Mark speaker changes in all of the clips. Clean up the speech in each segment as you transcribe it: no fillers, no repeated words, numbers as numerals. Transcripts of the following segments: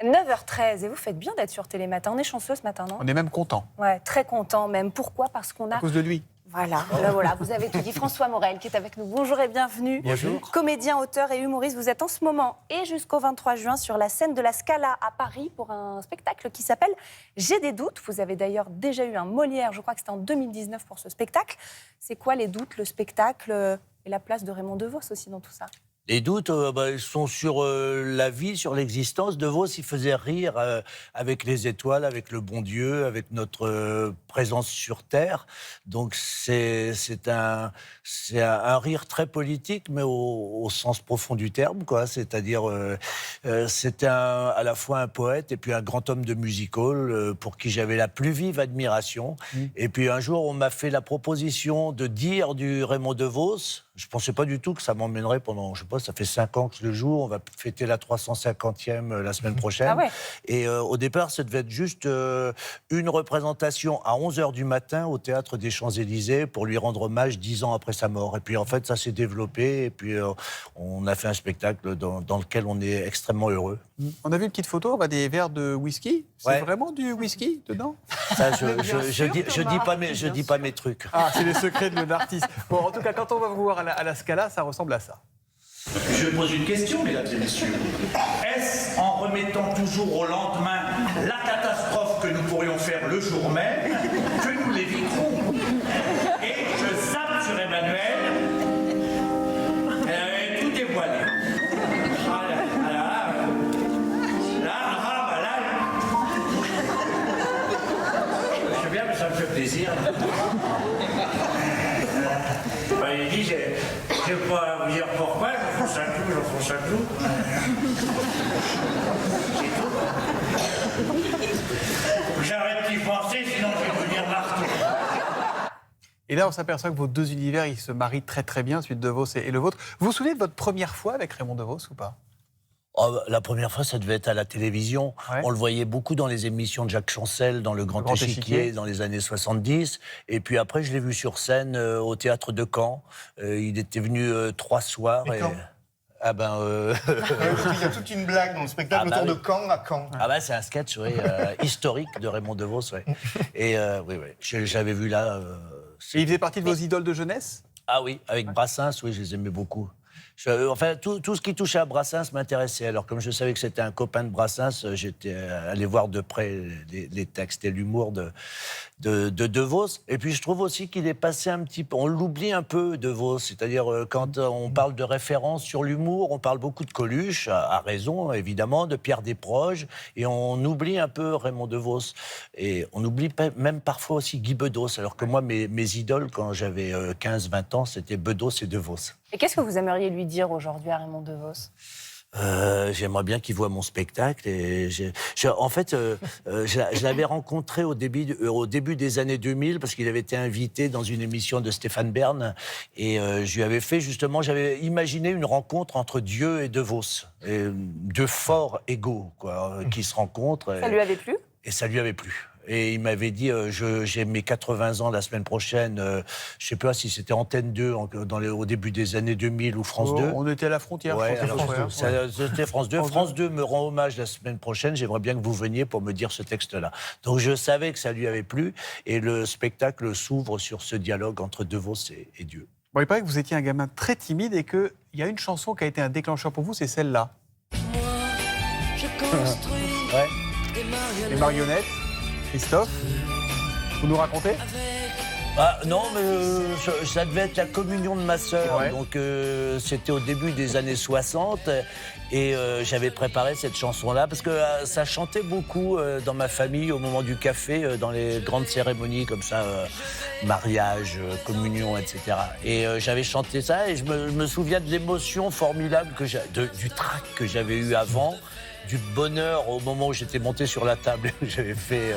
Speaker 1: 9h13, et vous faites bien d'être sur Télématin. On est chanceux ce matin, non?
Speaker 2: On est même content.
Speaker 1: Ouais, très content même. Pourquoi? Parce qu'on a...
Speaker 2: À cause de lui.
Speaker 1: Voilà, voilà, vous avez tout dit. François Morel qui est avec nous. Bonjour et bienvenue.
Speaker 2: Bonjour.
Speaker 1: Comédien, auteur et humoriste, vous êtes en ce moment et jusqu'au 23 juin sur la scène de la Scala à Paris pour un spectacle qui s'appelle J'ai des doutes. Vous avez d'ailleurs déjà eu un Molière, je crois que c'était en 2019 pour ce spectacle. C'est quoi les doutes, le spectacle et la place de Raymond DeVos aussi dans tout ça?
Speaker 3: Les doutes, ils sont sur la vie, sur l'existence. DeVos, il faisait rire avec les étoiles, avec le bon Dieu, avec notre présence sur Terre. Donc c'est un rire très politique, mais au sens profond du terme, quoi. C'est-à-dire, c'était à la fois un poète et puis un grand homme de music-hall pour qui j'avais la plus vive admiration. Et puis un jour, on m'a fait la proposition de dire du Raymond DeVos. Je ne pensais pas du tout que ça m'emmènerait pendant, je sais pas, ça fait 5 ans que je le joue. On va fêter la 350e la semaine prochaine.
Speaker 1: Ah ouais.
Speaker 3: Et au départ, ça devait être juste une représentation à 11h du matin au Théâtre des Champs-Élysées pour lui rendre hommage 10 ans après sa mort. Et puis en fait, ça s'est développé. Et puis on a fait un spectacle dans lequel on est extrêmement heureux.
Speaker 2: On a vu une petite photo, on voit des verres de whisky. C'est
Speaker 3: Ouais.
Speaker 2: vraiment du whisky dedans?
Speaker 3: Ça, je dis pas mes trucs.
Speaker 2: Ah, c'est les secrets de l'artiste. Bon, en tout cas, quand on va vous voir à la Scala, ça ressemble à ça.
Speaker 4: Je pose une question, mesdames et messieurs. Est-ce en remettant toujours au lendemain la catastrophe que nous pourrions faire le jour même que nous l'éviterons? Et je zappe sur Emmanuel. Elle avait tout dévoilé. Je sais bien, mais ça me fait plaisir. Il dit, je ne vais pas vous dire pourquoi, j'enfonce un clou. C'est tout. J'arrête d'y penser, sinon je vais devenir marteau.
Speaker 2: Et là, on s'aperçoit que vos deux univers, ils se marient très très bien, celui de DeVos et le vôtre. Vous vous souvenez de votre première fois avec Raymond DeVos ou pas?
Speaker 3: Oh, la première fois, ça devait être à la télévision.
Speaker 2: Ouais.
Speaker 3: On le voyait beaucoup dans les émissions de Jacques Chancel, dans Le Grand Échiquier, dans les années 70. Et puis après, je l'ai vu sur scène au Théâtre de Caen. Il était venu 3 soirs.
Speaker 5: Et Caen.
Speaker 3: Ah ben...
Speaker 5: Il y a toute une blague dans le spectacle
Speaker 3: Ah bah
Speaker 5: autour
Speaker 3: oui.
Speaker 5: de Caen à Caen.
Speaker 3: Ah ben, c'est un sketch historique de Raymond DeVos. Ouais. Et oui, j'avais vu là...
Speaker 2: Et il faisait partie de vos idoles de jeunesse?
Speaker 3: Ah oui, avec Brassens, oui, je les aimais beaucoup. Enfin, tout ce qui touchait à Brassens m'intéressait. Alors, comme je savais que c'était un copain de Brassens, j'étais allé voir de près les textes et l'humour de DeVos. Et puis, je trouve aussi qu'il est passé un petit peu... On l'oublie un peu, DeVos. C'est-à-dire, quand on parle de référence sur l'humour, on parle beaucoup de Coluche, à raison, évidemment, de Pierre Desproges, et on oublie un peu Raymond DeVos. Et on oublie même parfois aussi Guy Bedos. Alors que moi, mes idoles, quand j'avais 15-20 ans, c'était Bedos et DeVos.
Speaker 1: Et qu'est-ce que vous aimeriez lui dire aujourd'hui à Raymond DeVos?
Speaker 3: J'aimerais bien qu'il voit mon spectacle. Et en fait, je l'avais rencontré au début des années 2000 parce qu'il avait été invité dans une émission de Stéphane Bern. Et je lui avais fait justement, j'avais imaginé une rencontre entre Dieu et DeVos. Deux forts égaux, quoi, qui se rencontrent.
Speaker 1: Ça lui avait plu?
Speaker 3: Et ça lui avait plu. Et il m'avait dit, j'ai mes 80 ans la semaine prochaine, je ne sais pas si c'était Antenne 2 au début des années 2000 ou France 2.
Speaker 2: On était à la frontière.
Speaker 3: Ouais,
Speaker 2: je pense,
Speaker 3: alors,
Speaker 2: France 2.
Speaker 3: c'était France 2. France 2 me rend hommage la semaine prochaine. J'aimerais bien que vous veniez pour me dire ce texte-là. Donc je savais que ça lui avait plu. Et le spectacle s'ouvre sur ce dialogue entre DeVos et Dieu.
Speaker 2: Bon, il paraît que vous étiez un gamin très timide et qu'il y a une chanson qui a été un déclencheur pour vous, c'est celle-là.
Speaker 6: Je construis
Speaker 3: Ouais.
Speaker 2: Les marionnettes. Christophe, vous nous racontez?
Speaker 3: Ah, non, mais ça devait être la communion de ma sœur.
Speaker 2: Ouais.
Speaker 3: Donc, c'était au début des années 60. Et j'avais préparé cette chanson-là parce que ça chantait beaucoup dans ma famille au moment du café, dans les grandes cérémonies comme ça, mariage, communion, etc. Et j'avais chanté ça et je me souviens de l'émotion formidable du trac que j'avais eu avant, du bonheur au moment où j'étais monté sur la table et où j'avais fait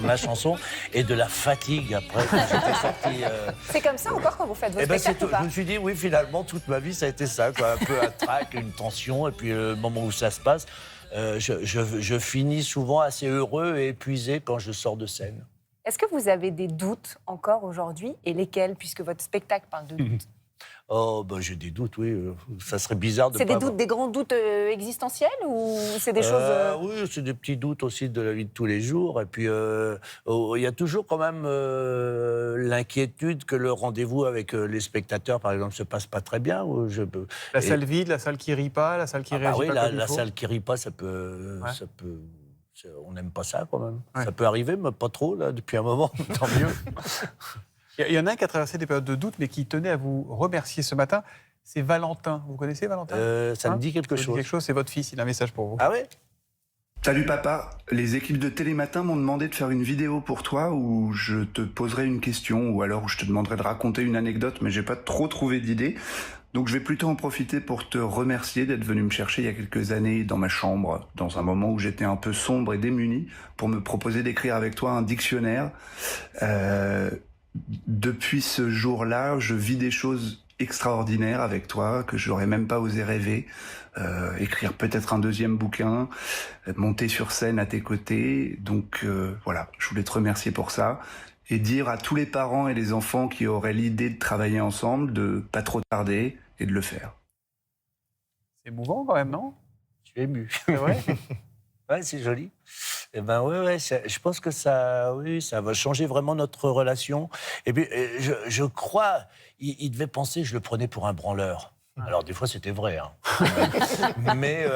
Speaker 3: ma chanson, et de la fatigue après quand j'étais sorti.
Speaker 1: C'est comme ça encore quand vous faites vos
Speaker 3: Eh ben,
Speaker 1: spectacles ou pas?
Speaker 3: je me suis dit, oui, finalement, toute ma vie, ça a été ça, quoi. Un peu un trac, une tension, et puis le moment où ça se passe, je finis souvent assez heureux et épuisé quand je sors de scène.
Speaker 1: Est-ce que vous avez des doutes encore aujourd'hui? Et lesquels, puisque votre spectacle parle de doutes?
Speaker 3: Oh, ben, j'ai des doutes, oui. Ça serait bizarre de
Speaker 1: C'est
Speaker 3: pas
Speaker 1: des doutes, des grands doutes existentiels ou c'est des choses...
Speaker 3: Oui, c'est des petits doutes aussi de la vie de tous les jours. Et puis, il y a toujours quand même l'inquiétude que le rendez-vous avec les spectateurs, par exemple, se passe pas très bien.
Speaker 2: La salle vide, la salle qui rit pas, la salle qui réagit
Speaker 3: oui,
Speaker 2: pas comme il
Speaker 3: la
Speaker 2: faut.
Speaker 3: salle qui rit pas, on n'aime pas ça quand même.
Speaker 2: Ouais.
Speaker 3: Ça peut arriver, mais pas trop, là, depuis un moment, tant mieux.
Speaker 2: Il y en a un qui a traversé des périodes de doute, mais qui tenait à vous remercier ce matin. C'est Valentin. Vous connaissez Valentin
Speaker 3: Ça me dit quelque
Speaker 2: Ça vous
Speaker 3: chose.
Speaker 2: dit quelque chose, c'est votre fils, il a un message pour vous.
Speaker 3: Ah ouais?
Speaker 7: Salut papa, les équipes de Télématin m'ont demandé de faire une vidéo pour toi où je te poserai une question ou alors où je te demanderai de raconter une anecdote, mais j'ai pas trop trouvé d'idées. Donc je vais plutôt en profiter pour te remercier d'être venu me chercher il y a quelques années dans ma chambre, dans un moment où j'étais un peu sombre et démuni, pour me proposer d'écrire avec toi un dictionnaire. Depuis ce jour-là, je vis des choses extraordinaires avec toi que j'aurais même pas osé rêver. Écrire peut-être un deuxième bouquin, monter sur scène à tes côtés. Donc voilà, je voulais te remercier pour ça et dire à tous les parents et les enfants qui auraient l'idée de travailler ensemble de pas trop tarder et de le faire.
Speaker 2: C'est émouvant quand même, non?
Speaker 3: Je suis ému.
Speaker 2: C'est vrai.
Speaker 3: Ouais, c'est joli. Eh ben ouais, je pense que ça va changer vraiment notre relation. Et puis, je crois, il devait penser, je le prenais pour un branleur. Alors, des fois, c'était vrai. Hein. Mais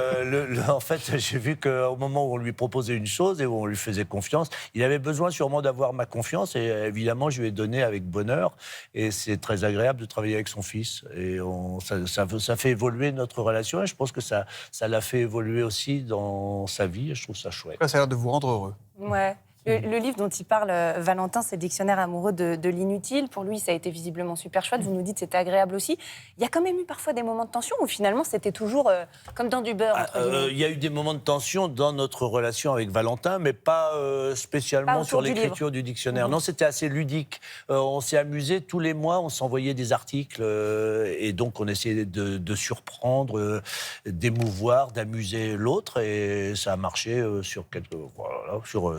Speaker 3: en fait, j'ai vu qu'au moment où on lui proposait une chose et où on lui faisait confiance, il avait besoin sûrement d'avoir ma confiance. Et évidemment, je lui ai donné avec bonheur. Et c'est très agréable de travailler avec son fils. Et ça fait évoluer notre relation. Et je pense que ça l'a fait évoluer aussi dans sa vie. Et je trouve ça chouette.
Speaker 2: Ça a l'air de vous rendre heureux.
Speaker 1: Ouais. Le livre dont il parle, Valentin, c'est le dictionnaire amoureux de l'inutile. Pour lui, ça a été visiblement super chouette. Vous nous dites que c'était agréable aussi. Il y a quand même eu parfois des moments de tension où finalement c'était toujours comme dans du beurre. entre guillemets.
Speaker 3: Il y a eu des moments de tension dans notre relation avec Valentin, mais pas spécialement
Speaker 1: Pas autour
Speaker 3: sur
Speaker 1: du
Speaker 3: l'écriture du dictionnaire. Non, c'était assez ludique. On s'est amusé tous les mois, on s'envoyait des articles et donc on essayait de surprendre, d'émouvoir, d'amuser l'autre et ça a marché sur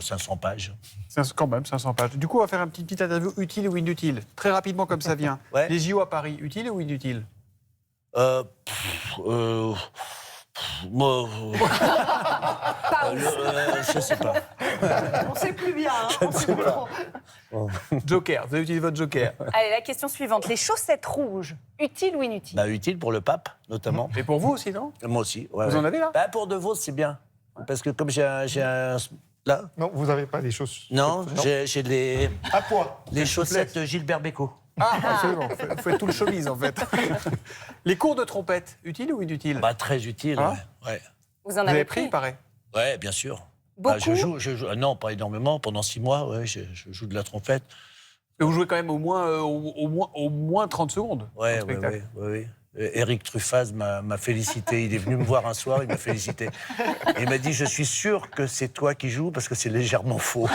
Speaker 3: 500 pages.
Speaker 2: Quand même, 500 pages. Du coup, on va faire une petite interview utile ou inutile. Très rapidement, comme ça vient.
Speaker 3: Ouais.
Speaker 2: Les JO à Paris, utile ou inutile?
Speaker 3: Moi, je sais pas.
Speaker 1: On sait plus bien. Hein, on sait plus trop.
Speaker 2: Joker, vous avez utilisé votre joker.
Speaker 1: Allez, la question suivante. Les chaussettes rouges, utiles ou inutiles?
Speaker 3: Bah, utile pour le pape, notamment.
Speaker 2: Et pour vous aussi, non?
Speaker 3: Moi aussi. Ouais,
Speaker 2: Vous en avez là?
Speaker 3: Bah, pour De Vos, c'est bien. Parce que comme j'ai un... Là?
Speaker 5: Non, vous n'avez pas les choses.
Speaker 3: Non, j'ai les
Speaker 5: À poids.
Speaker 3: chaussettes de Gilbert Bécaud.
Speaker 2: Ah, absolument. Vous faites tout le showbiz, en fait. Les cours de trompette, utile ou inutile?
Speaker 3: Bah, très utile,
Speaker 2: Ah.
Speaker 3: ouais.
Speaker 1: Vous en
Speaker 2: Vous avez pris, il paraît.
Speaker 3: Ouais, bien sûr.
Speaker 1: Beaucoup.
Speaker 3: Je joue, non, pas énormément. Pendant 6 mois, ouais, je joue de la trompette.
Speaker 2: Mais vous jouez quand même au moins 30 secondes. dans le spectacle.
Speaker 3: Ouais. Éric Truffaz m'a félicité. Il est venu me voir un soir, il m'a félicité. Et il m'a dit, je suis sûr que c'est toi qui joues parce que c'est légèrement faux.